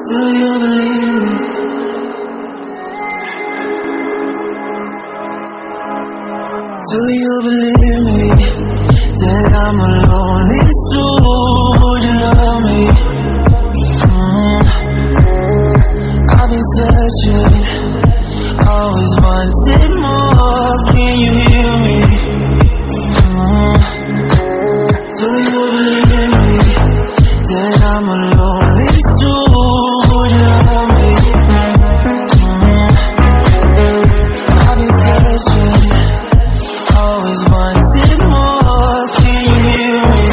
Do you believe me? Do you believe me that I'm a lonely soul? Would you love me? I've been searching, always wanted more. Can you hear me? Do you believe me that I'm a lonely soul? Would you love me? I've been searching, always wanted more. Can you hear me?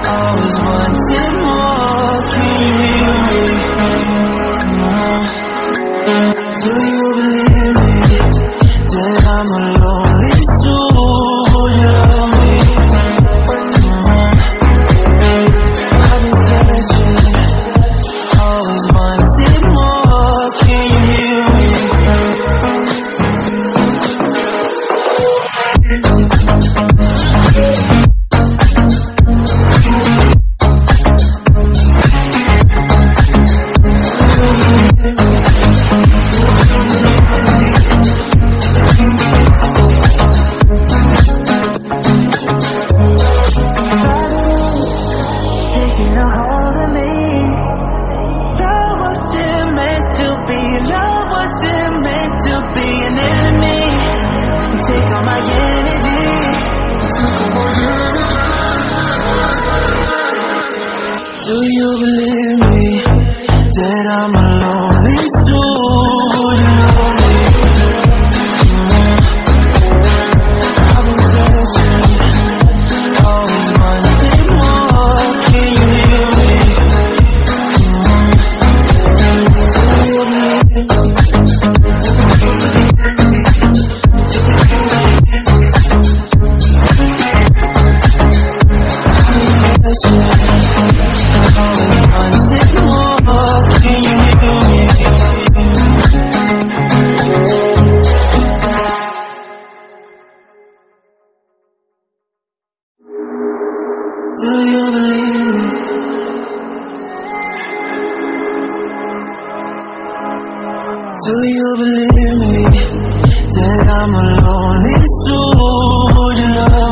Always wanted more. Can you hear me? Do you believe me that I'm a lonely soul? Would you love me? I've been searching, always wanted more. Can you hear me? Take all my energy. Do you believe me that I'm a lonely soul? Would you love me? I've been searching, always wanted more. Can you hear me? Do you believe me? Do you believe me? Do you believe me that I'm a lonely soul? Would you love me?